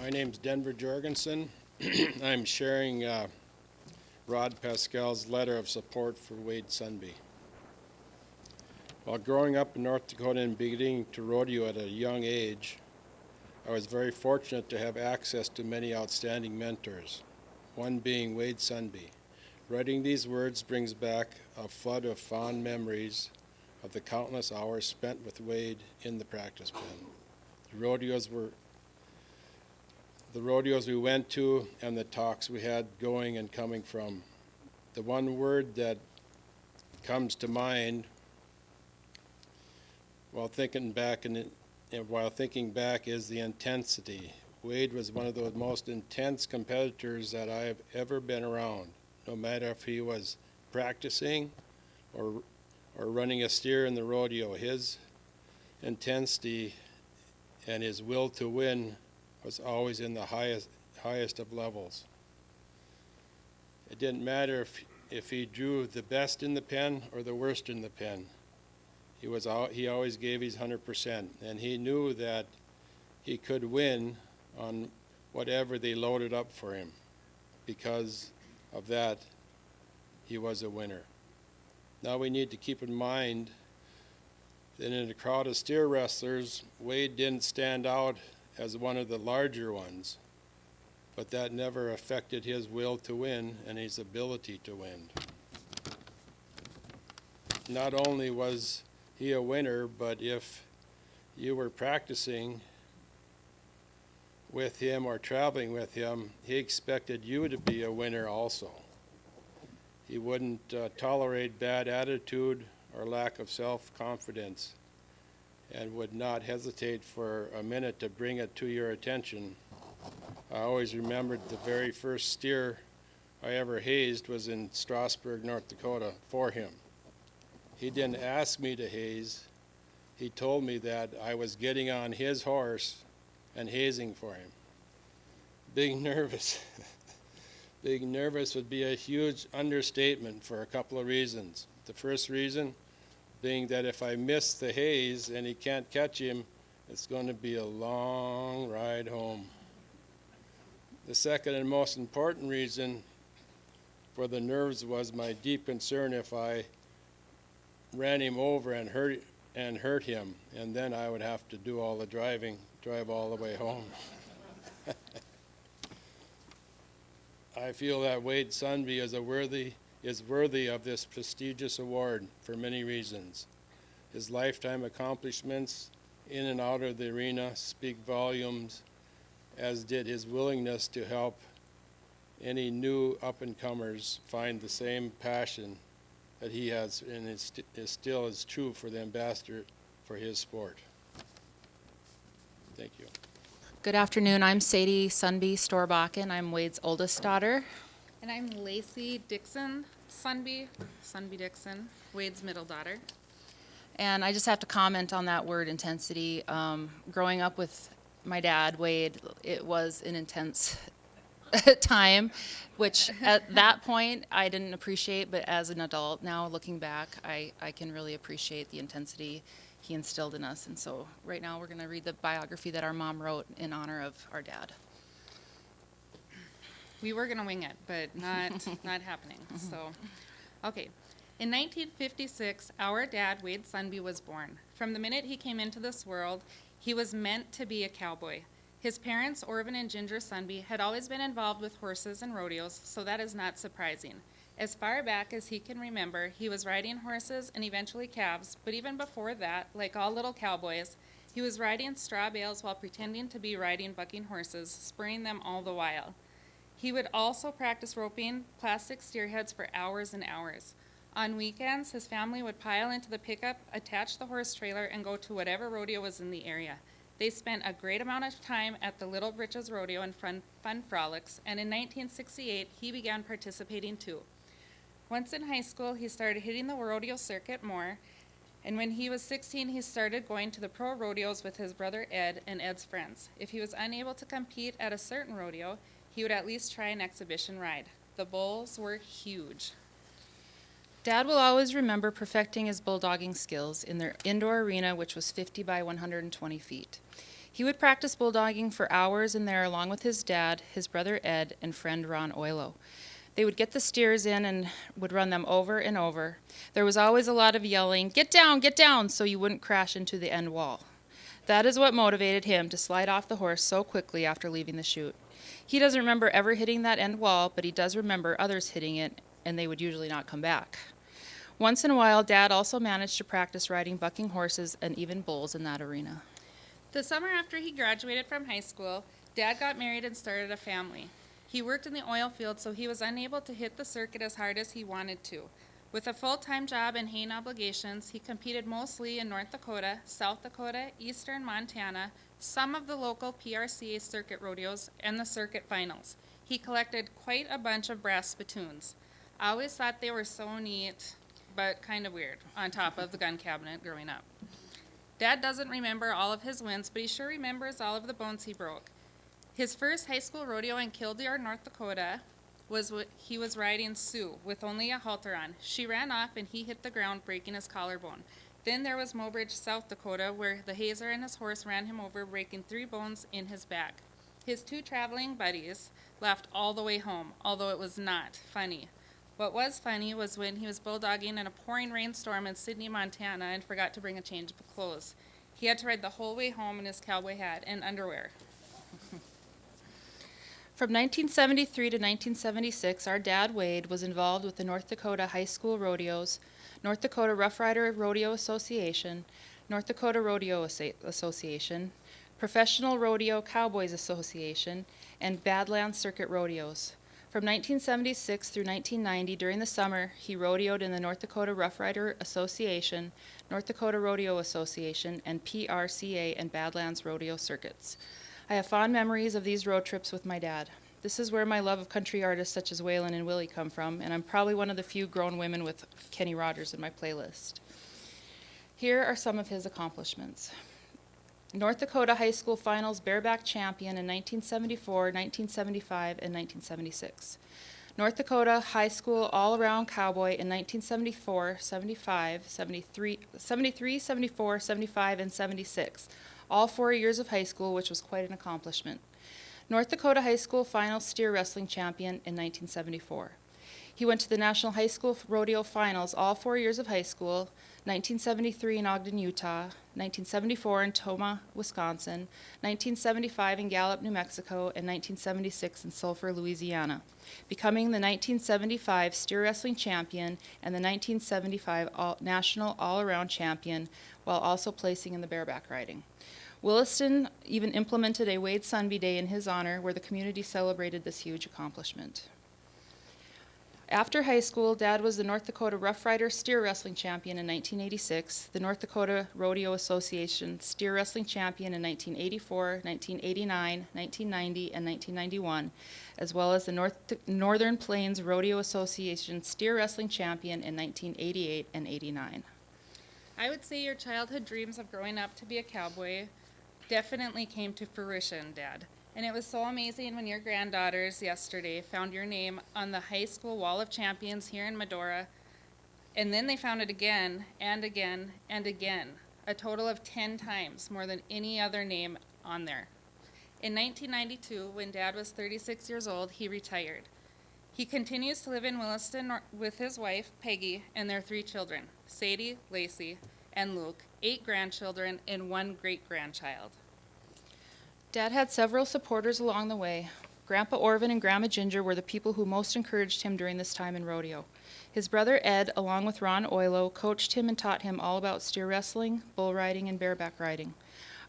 My name's Denver Jorgensen. I'm sharing Rod Pascal's letter of support for Wade Sundby. While growing up in North Dakota and beginning to rodeo at a young age, I was very fortunate to have access to many outstanding mentors, one being Wade Sundby. Writing these words brings back a flood of fond memories of the countless hours spent with Wade in the practice pen. The rodeos we went to and the talks we had going and coming from. The one word that comes to mind while thinking back is the intensity. Wade was one of the most intense competitors that I have ever been around, no matter if he was practicing or running a steer in the rodeo. His intensity and his will to win was always in the highest of levels. It didn't matter if he drew the best in the pen or the worst in the pen. He always gave his 100%, and he knew that he could win on whatever they loaded up for him. Because of that, he was a winner. Now we need to keep in mind that in a crowd of steer wrestlers, Wade didn't stand out as one of the larger ones, but that never affected his will to win and his ability to win. Not only was he a winner, but if you were practicing with him or traveling with him, he expected you to be a winner also. He wouldn't tolerate bad attitude or lack of self-confidence, and would not hesitate for a minute to bring it to your attention. I always remembered the very first steer I ever hazed was in Strasburg, North Dakota, for him. He didn't ask me to haze. He told me that I was getting on his horse and hazing for him. Being nervous. Being nervous would be a huge understatement for a couple of reasons. The first reason being that if I miss the haze and he can't catch him, it's going to be a long ride home. The second and most important reason for the nerves was my deep concern if I ran him over and hurt him, and then I would have to do all the drive all the way home. I feel that Wade Sundby is worthy of this prestigious award for many reasons. His lifetime accomplishments in and out of the arena speak volumes, as did his willingness to help any new up-and-comers find the same passion that he has and is still is true for the ambassador for his sport. Thank you. Good afternoon. I'm Sadie Sundby Storbakken. I'm Wade's oldest daughter. And I'm Lacey Dixon Sundby Dixon, Wade's middle daughter. And I just have to comment on that word intensity. Growing up with my dad, Wade, it was an intense time, which at that point I didn't appreciate, but as an adult now looking back, I can really appreciate the intensity he instilled in us. And so right now we're going to read the biography that our mom wrote in honor of our dad. We were going to wing it, but not happening. So, okay. In 1956, our dad, Wade Sundby, was born. From the minute he came into this world, he was meant to be a cowboy. His parents, Orvin and Ginger Sundby, had always been involved with horses and rodeos, so that is not surprising. As far back as he can remember, he was riding horses and eventually calves, but even before that, like all little cowboys, he was riding straw bales while pretending to be riding bucking horses, spurring them all the while. He would also practice roping plastic steer heads for hours and hours. On weekends, his family would pile into the pickup, attach the horse trailer, and go to whatever rodeo was in the area. They spent a great amount of time at the Little Britches Rodeo and fun frolics, and in 1968, he began participating too. Once in high school, he started hitting the rodeo circuit more, and when he was 16, he started going to the pro rodeos with his brother Ed and Ed's friends. If he was unable to compete at a certain rodeo, he would at least try an exhibition ride. The bulls were huge. Dad will always remember perfecting his bulldogging skills in their indoor arena, which was 50 by 120 feet. He would practice bulldogging for hours in there along with his dad, his brother Ed, and friend Ron Oilo. They would get the steers in and would run them over and over. There was always a lot of yelling, get down, so you wouldn't crash into the end wall. That is what motivated him to slide off the horse so quickly after leaving the chute. He doesn't remember ever hitting that end wall, but he does remember others hitting it, and they would usually not come back. Once in a while, Dad also managed to practice riding bucking horses and even bulls in that arena. The summer after he graduated from high school, Dad got married and started a family. He worked in the oil field, so he was unable to hit the circuit as hard as he wanted to. With a full-time job and haying obligations, he competed mostly in North Dakota, South Dakota, Eastern Montana, some of the local PRCA circuit rodeos, and the circuit finals. He collected quite a bunch of brass spittoons. I always thought they were so neat, but kind of weird, on top of the gun cabinet growing up. Dad doesn't remember all of his wins, but he sure remembers all of the bones he broke. His first high school rodeo in Killdeer, North Dakota, he was riding Sue with only a halter on. She ran off and he hit the ground, breaking his collarbone. Then there was Mobridge, South Dakota, where the hazer and his horse ran him over, breaking 3 bones in his back. His 2 traveling buddies laughed all the way home, although it was not funny. What was funny was when he was bulldogging in a pouring rainstorm in Sidney, Montana, and forgot to bring a change of clothes. He had to ride the whole way home in his cowboy hat and underwear. From 1973 to 1976, our dad, Wade, was involved with the North Dakota High School Rodeos, North Dakota Rough Rider Rodeo Association, North Dakota Rodeo Association, Professional Rodeo Cowboys Association, and Badlands Circuit Rodeos. From 1976 through 1990, during the summer, he rodeoed in the North Dakota Rough Rider Association, North Dakota Rodeo Association, and PRCA and Badlands Rodeo circuits. I have fond memories of these road trips with my dad. This is where my love of country artists such as Waylon and Willie come from, and I'm probably one of the few grown women with Kenny Rogers in my playlist. Here are some of his accomplishments. North Dakota High School Finals bareback champion in 1974, 1975, and 1976. North Dakota High School all-around cowboy in 1974, 75, 73, 74, 75, and 76. All 4 years of high school, which was quite an accomplishment. North Dakota High School Final steer wrestling champion in 1974. He went to the National High School Rodeo Finals all 4 years of high school, 1973 in Ogden, Utah, 1974 in Tomah, Wisconsin, 1975 in Gallup, New Mexico, and 1976 in Sulphur, Louisiana, becoming the 1975 steer wrestling champion and the 1975 national all-around champion, while also placing in the bareback riding. Williston even implemented a Wade Sundby Day in his honor, where the community celebrated this huge accomplishment. After high school, Dad was the North Dakota Rough Rider Steer Wrestling Champion in 1986, the North Dakota Rodeo Association Steer Wrestling Champion in 1984, 1989, 1990, and 1991, as well as the Northern Plains Rodeo Association Steer Wrestling Champion in 1988 and 89. I would say your childhood dreams of growing up to be a cowboy definitely came to fruition, Dad. And it was so amazing when your granddaughters yesterday found your name on the high school wall of champions here in Medora, and then they found it again and again and again, a total of 10 times, more than any other name on there. In 1992, when Dad was 36 years old, he retired. He continues to live in Williston with his wife, Peggy, and their 3 children, Sadie, Lacey, and Luke, 8 grandchildren, and 1 great-grandchild. Dad had several supporters along the way. Grandpa Orvin and Grandma Ginger were the people who most encouraged him during this time in rodeo. His brother Ed, along with Ron Oilo, coached him and taught him all about steer wrestling, bull riding, and bareback riding.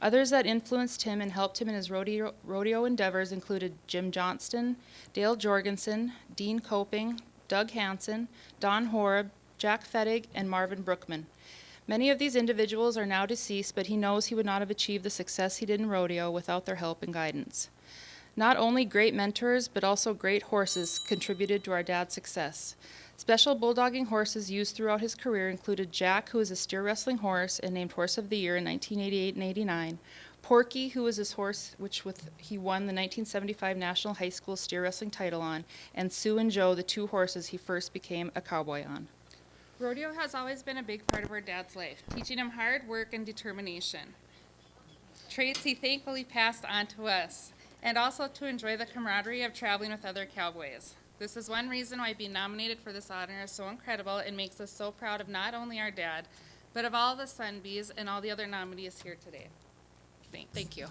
Others that influenced him and helped him in his rodeo endeavors included Jim Johnston, Dale Jorgensen, Dean Coping, Doug Hansen, Don Horeb, Jack Fettig, and Marvin Brookman. Many of these individuals are now deceased, but he knows he would not have achieved the success he did in rodeo without their help and guidance. Not only great mentors, but also great horses contributed to our dad's success. Special bulldogging horses used throughout his career included Jack, who was a steer wrestling horse and named Horse of the Year in 1988 and 89, Porky, who was his horse he won the 1975 National High School Steer Wrestling title on, and Sue and Joe, the 2 horses he first became a cowboy on. Rodeo has always been a big part of our dad's life, teaching him hard work and determination. traits he thankfully passed on to us, and also to enjoy the camaraderie of traveling with other cowboys. This is one reason why being nominated for this honor is so incredible and makes us so proud of not only our dad, but of all the Sundbys and all the other nominees here today. Thanks. Thank you.